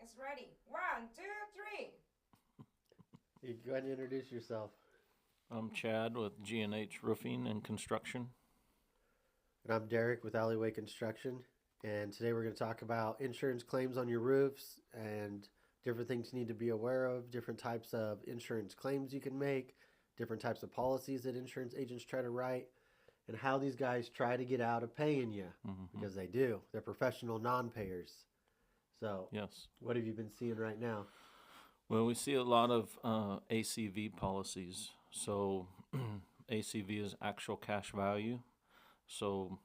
is ready. 1, 2, 3. You go ahead and introduce yourself. I'm Chad with G&H Roofing and Construction. And I'm Derek with Alleyway Construction. And today we're going to talk about insurance claims on your roofs and different things you need to be aware of, different types of insurance claims you can make, different types of policies that insurance agents try to write, and how these guys try to get out of paying you because they do. They're professional non-payers. So, Yes. what have you been seeing right now? Well, we see a lot of ACV policies. So ACV is actual cash value. So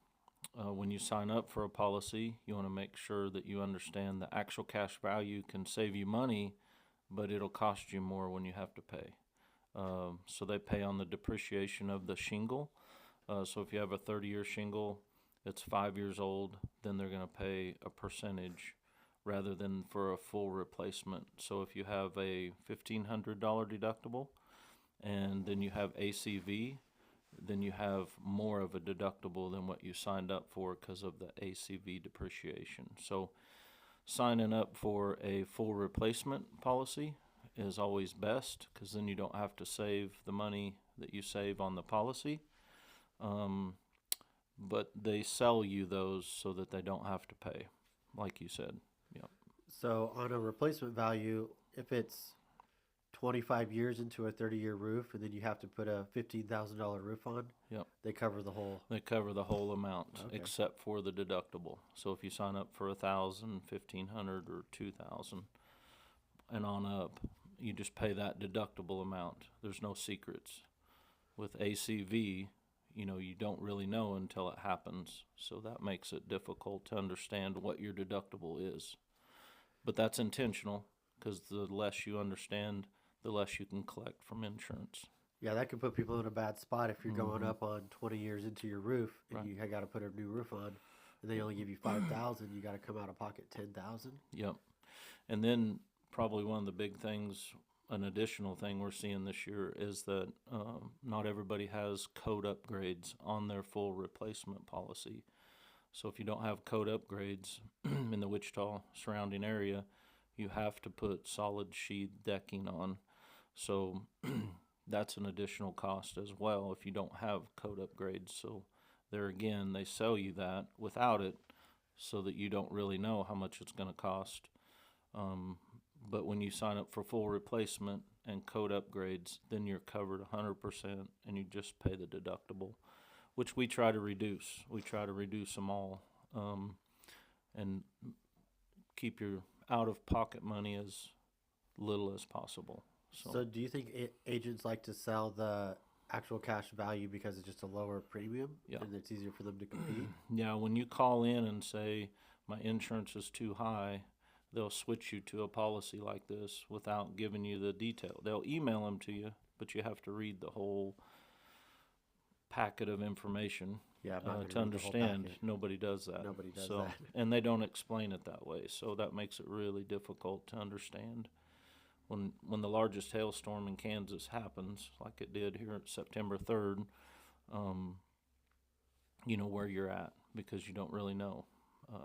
when you sign up for a policy, you want to make sure that you understand the actual cash value can save you money, but it'll cost you more when you have to pay. So they pay on the depreciation of the shingle. So if you have a 30-year shingle, it's 5 years old, then they're going to pay a percentage rather than for a full replacement. So if you have a $1,500 deductible and then you have ACV, then you have more of a deductible than what you signed up for because of the ACV depreciation. So signing up for a full replacement policy is always best because then you don't have to save the money that you save on the policy. But they sell you those so that they don't have to pay, like you said. Yep. So, on a replacement value, if it's 25 years into a 30-year roof and then you have to put a $15,000 roof on, Yep. they cover the whole. They cover the whole amount Okay. except for the deductible. So if you sign up for 1,000, 1,500, or 2,000 and on up, you just pay that deductible amount. There's no secrets. With ACV, you don't really know until it happens. So that makes it difficult to understand what your deductible is. But that's intentional because the less you understand, the less you can collect from insurance. Yeah, that could put people in a bad spot if you're going up on 20 years into your roof and Right. you got to put a new roof on and they only give you 5,000, you got to come out of pocket 10,000. Yep. And then probably one of the big things, an additional thing we're seeing this year is that not everybody has code upgrades on their full replacement policy. So if you don't have code upgrades in the Wichita surrounding area, you have to put solid sheet decking on. So that's an additional cost as well if you don't have code upgrades. So there again, they sell you that without it so that you don't really know how much it's going to cost. But when you sign up for full replacement and code upgrades, then you're covered 100% and you just pay the deductible, which we try to reduce. We try to reduce them all and keep your out-of-pocket money as little as possible. So, do you think agents like to sell the actual cash value because it's just a lower premium Yeah. and it's easier for them to compete? Yeah, when you call in and say, my insurance is too high, they'll switch you to a policy like this without giving you the detail. They'll email them to you, but you have to read the whole packet of information Yeah, I'm not gonna to read the whole understand. packet. Nobody does that. Nobody does so, that. And they don't explain it that way, so that makes it really difficult to understand. When the largest hailstorm in Kansas happens, like it did here September 3rd, you know where you're at because you don't really know.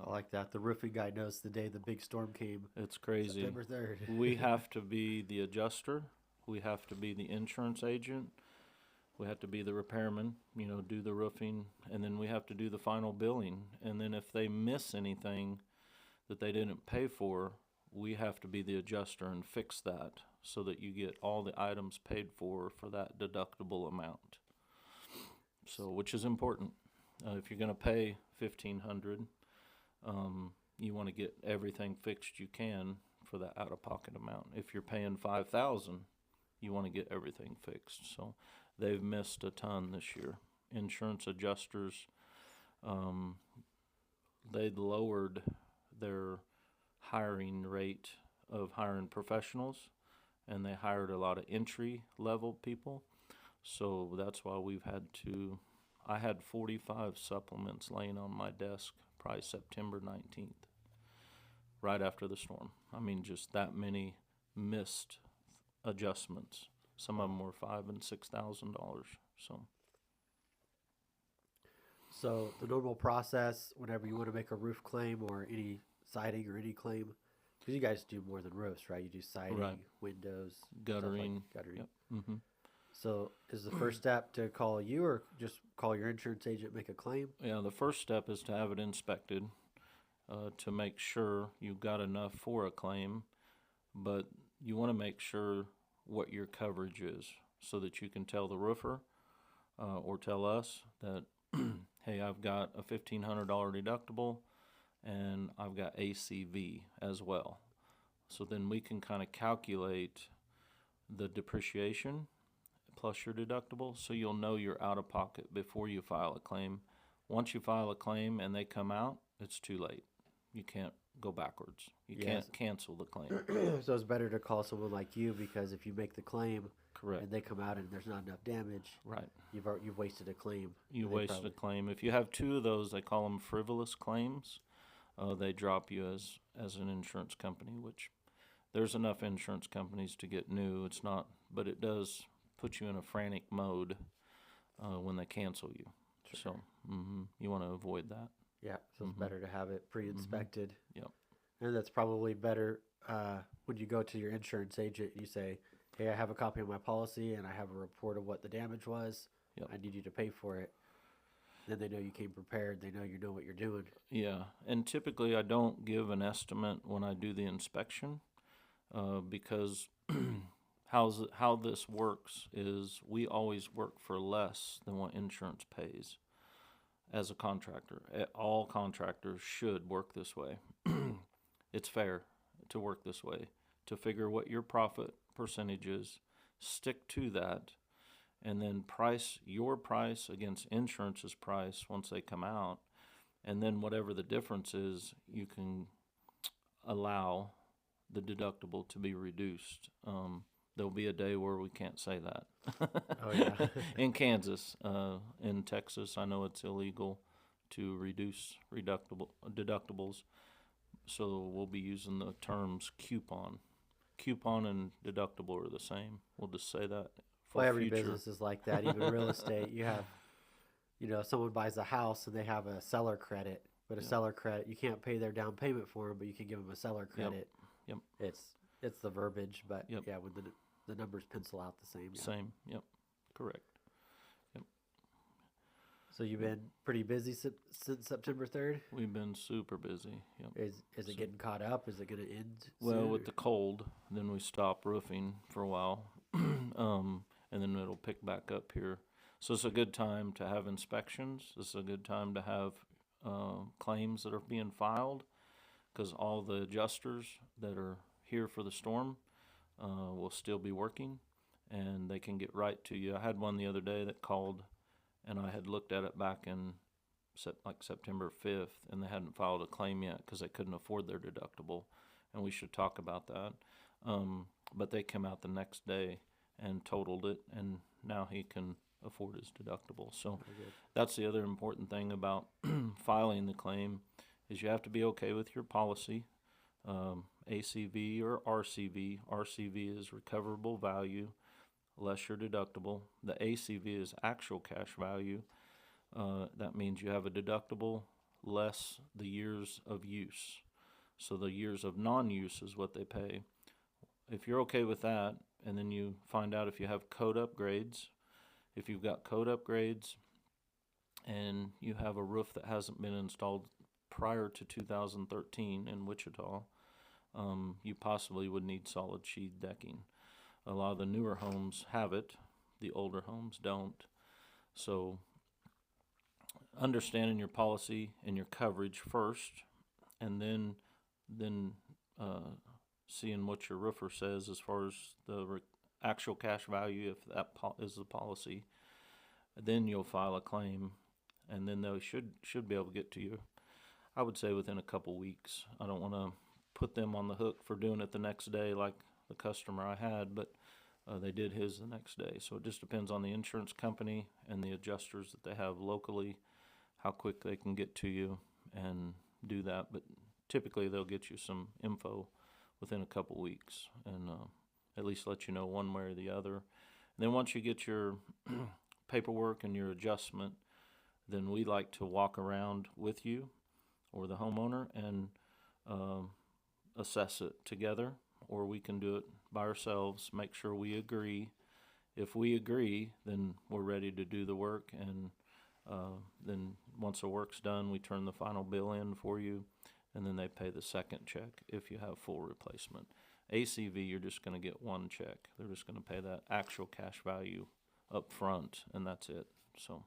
I like that. The roofing guy knows the day the big storm came. It's crazy. September 3rd. We have to be the adjuster. We have to be the insurance agent. We have to be the repairman, do the roofing, and then we have to do the final billing. And then if they miss anything that they didn't pay for, we have to be the adjuster and fix that so that you get all the items paid for that deductible amount. So, which is important. If you're going to pay $1,500, you want to get everything fixed you can for that out-of-pocket amount. If you're paying $5,000, you want to get everything fixed. So they've missed a ton this year. Insurance adjusters, they lowered their hiring rate of hiring professionals, and they hired a lot of entry-level people. So that's why I had 45 supplements laying on my desk probably September 19th, right after the storm. I mean, just that many missed adjustments. Some of them were $5,000 and $6,000. So, the normal process, whenever you want to make a roof claim or any siding or any claim, Because you guys do more than roofs, right? You do siding, Right. windows, stuff Guttering. like guttering. Yep. Mm-hmm. So is the first step to call you or just call your insurance agent, make a claim? Yeah, the first step is to have it inspected to make sure you've got enough for a claim, but you want to make sure what your coverage is so that you can tell the roofer or tell us that, hey, I've got a $1,500 deductible and I've got ACV as well. So then we can kind of calculate the depreciation plus your deductible so you'll know you're out of pocket before you file a claim. Once you file a claim and they come out, it's too late. You can't go backwards. You Yes. can't cancel the claim. So it's better to call someone like you because if you make the claim Correct. and they come out and there's not enough damage, Right. you've wasted a claim. You They wasted a claim. If you have two of those, they call them frivolous claims. They drop you as an insurance company, which there's enough insurance companies to get new. It's not, but it does put you in a frantic mode when they cancel you. Sure. So you want to avoid that. Yeah, so it's better to have it pre-inspected. Yep. And that's probably better when you go to your insurance agent. You say, "Hey, I have a copy of my policy and I have a report of what the damage was. Yep. I need you to pay for it." Then they know you came prepared. They know you know what you're doing. Yeah, and typically I don't give an estimate when I do the inspection because how this works is we always work for less than what insurance pays as a contractor. All contractors should work this way. It's fair to work this way, to figure what your profit percentage is, stick to that, and then price your price against insurance's price once they come out. And then whatever the difference is, you can allow the deductible to be reduced. There'll be a day where we can't say that. Oh, yeah. In Kansas, in Texas, I know it's illegal to reduce deductibles. So we'll be using the terms coupon. Coupon and deductible are the same. We'll just say that for Well, every future. business is like that. Even real estate, you have, someone buys a house and they have a seller credit, but a Yep. seller credit, you can't pay their down payment for them, but you can give them a seller credit. Yep. It's the verbiage, but Yep. yeah, when the numbers pencil out the same. Yeah. Same. Yep. Correct. So you've been pretty busy since September 3rd. We've been super busy. Yep. Is it So- getting caught up? Is it going to end? Well, soon, with or- the cold, then we stop roofing for a while, and then it'll pick back up here. So it's a good time to have inspections. It's a good time to have claims that are being filed, because all the adjusters that are here for the storm will still be working, and they can get right to you. I had one the other day that called, and I had looked at it back in September 5th, and they hadn't filed a claim yet because they couldn't afford their deductible, and we should talk about that. But they came out the next day and totaled it, and now he can afford his deductible. So Very good. that's the other important thing about filing the claim is you have to be okay with your policy, ACV or RCV. RCV is recoverable value less your deductible. The ACV is actual cash value. That means you have a deductible less the years of use. So the years of non-use is what they pay. If you're okay with that, and then you find out if you have code upgrades, if you've got code upgrades and you have a roof that hasn't been installed prior to 2013 in Wichita, you possibly would need solid sheet decking. A lot of the newer homes have it, the older homes don't. So understanding your policy and your coverage first, and then seeing what your roofer says as far as the actual cash value, if that is the policy, then you'll file a claim, and then they should be able to get to you. I would say within a couple weeks. I don't want to put them on the hook for doing it the next day like the customer I had, but they did his the next day. So it just depends on the insurance company and the adjusters that they have locally, how quick they can get to you and do that. But typically they'll get you some info within a couple weeks and at least let you know one way or the other. And then once you get your paperwork and your adjustment, then we like to walk around with you or the homeowner and assess it together, or we can do it by ourselves, make sure we agree. If we agree, then we're ready to do the work, and then once the work's done, we turn the final bill in for you, and then they pay the second check if you have full replacement. ACV, you're just going to get one check. They're just going to pay that actual cash value up front, and that's it. So,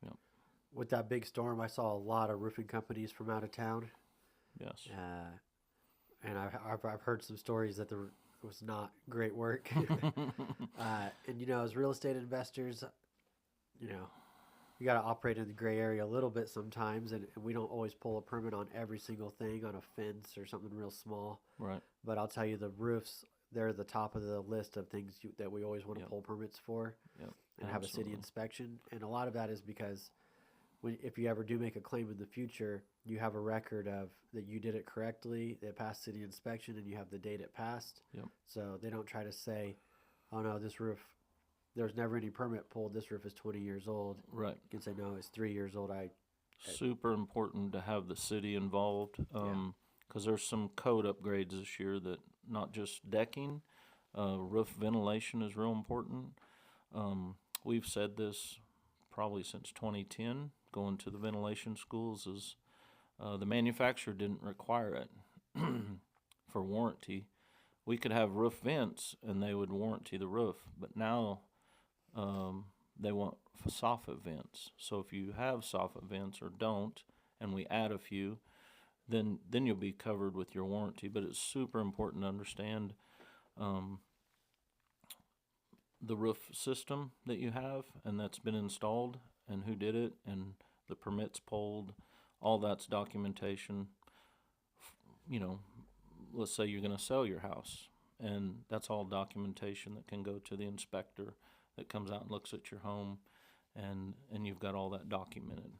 yeah. With that big storm, I saw a lot of roofing companies from out of town. Yes. And I've heard some stories that there was not great work. And, you know, as real estate investors, you know, you got to operate in the gray area a little bit sometimes. And we don't always pull a permit on every single thing on a fence or something real small. Right. But I'll tell you, the roofs, they're the top of the list of things that we always want to Yep. pull permits for Yep. and have a city Absolutely. inspection. And a lot of that is because if you ever do make a claim in the future, you have a record of that you did it correctly, it passed city inspection, and you have the date it passed. Yep. So they don't try to say, oh no, this roof, there's never any permit pulled, this roof is 20 years old. Right. You can say, no, it's 3 years old. Super important to have the city involved, because there's some code upgrades this year that not just decking, roof ventilation is real important. We've said this probably since 2010, going to the ventilation schools, is the manufacturer didn't require it for warranty. We could have roof vents and they would warranty the roof, but now they want soffit vents. So if you have soffit vents or don't, and we add a few, then you'll be covered with your warranty. But it's super important to understand the roof system that you have and that's been installed, and who did it, and the permits pulled. All that's documentation. You know, let's say you're going to sell your house, and that's all documentation that can go to the inspector that comes out and looks at your home, and you've got all that documented.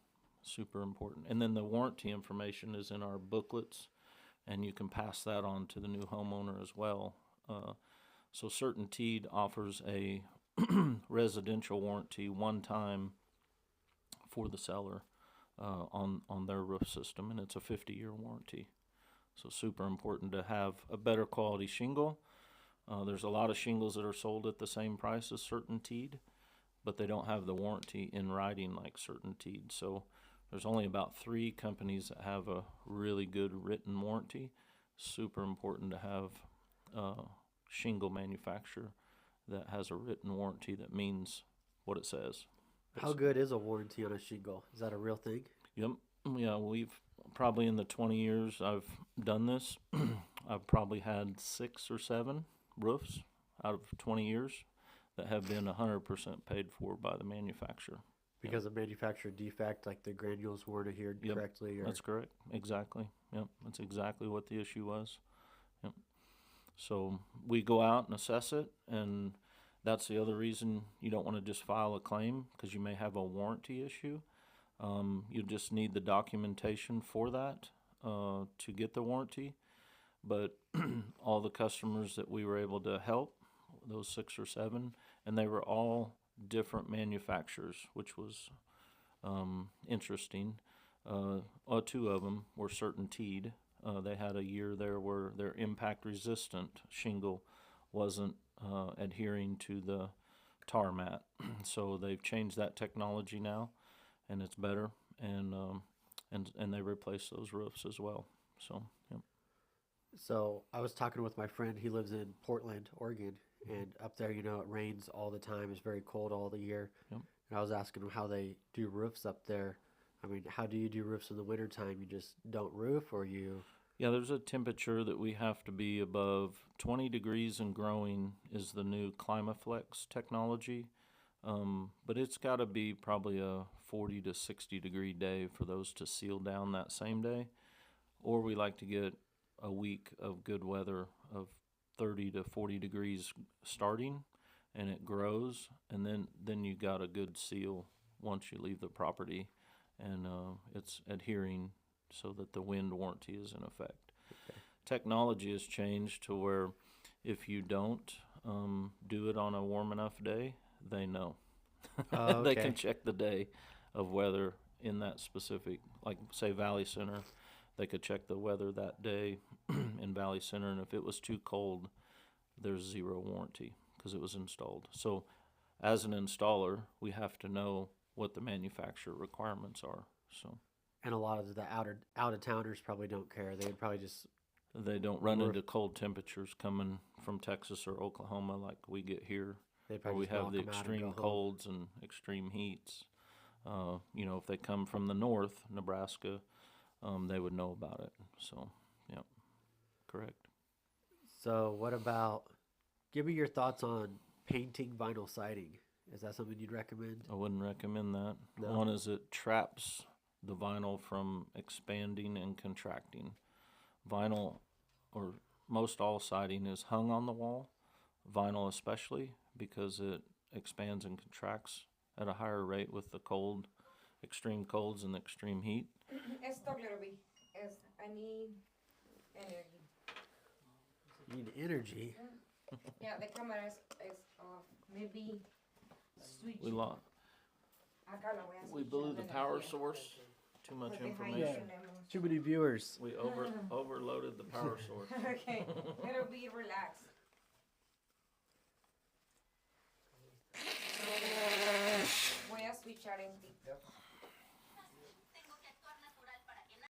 Super important. And then the warranty information is in our booklets, and you can pass that on to the new homeowner as well. So CertainTeed offers a residential warranty one time for the seller on their roof system, and it's a 50-year warranty. So super important to have a better quality shingle. There's a lot of shingles that are sold at the same price as CertainTeed, but they don't have the warranty in writing like CertainTeed. So there's only about 3 companies that have a really good written warranty. Super important to have a shingle manufacturer that has a written warranty that means what it says. How good is a warranty on a shingle? Is that a real thing? Yep. Yeah, we've probably in the 20 years I've done this, I've probably had 6 or 7 roofs out of 20 years that have been 100% paid for by the manufacturer. Because of manufacturer defect, like the granules weren't adhered Yep. correctly? Or... That's correct. Exactly. Yep. That's exactly what the issue was. Yep. So we go out and assess it, and that's the other reason you don't want to just file a claim, because you may have a warranty issue. You just need the documentation for that to get the warranty. But all the customers that we were able to help, those 6 or 7, and they were all different manufacturers, which was interesting. 2 of them were CertainTeed. They had a year there where their impact-resistant shingle wasn't adhering to the tar mat. So they've changed that technology now, and it's better, and they replace those roofs as well. So, yep. So I was talking with my friend. He lives in Portland, Oregon, and up there, you know, it rains all the time. It's very cold all the year. Yep. And I was asking him how they do roofs up there. I mean, how do you do roofs in the wintertime? You just don't roof, or you... Yeah, there's a temperature that we have to be above 20 degrees and growing is the new Climaflex technology. But it's got to be probably a 40 to 60 degree day for those to seal down that same day. Or we like to get a week of good weather of 30 to 40 degrees starting, and it grows, and then you got a good seal once you leave the property, and it's adhering so that the wind warranty is in effect. Okay. Technology has changed to where if you don't do it on a warm enough day, they know. Oh, They okay. can check the day of weather in that specific, like say Valley Center. they could check the weather that day in Valley Center, and if it was too cold, there's zero warranty because it was installed. So as an installer, we have to know what the manufacturer requirements are. So And a lot of the out of towners probably don't care. They'd probably just they don't run Or- into cold temperatures coming from Texas or Oklahoma like we get here, they where probably we just have knock the 'em out and extreme go home. colds and extreme heats. You know, if they come from the north, Nebraska, they would know about it. So, yeah, correct. So what about? Give me your thoughts on painting vinyl siding. Is that something you'd recommend? I wouldn't recommend that. No. One is it traps the vinyl from expanding and contracting. Vinyl, or most all siding, is hung on the wall. Vinyl especially, because it expands and contracts at a higher rate with the cold, extreme colds and extreme heat. Let's talk a little bit. I need energy. You need energy. Yeah, the camera is off. Maybe switch. We lost. Acá la voy a We switch blew on the energía. power source. Too much Porque ahí information. tenemos. Too many viewers. We overloaded the power source. Okay, it'll be relaxed. Voy a switchar en TikTok.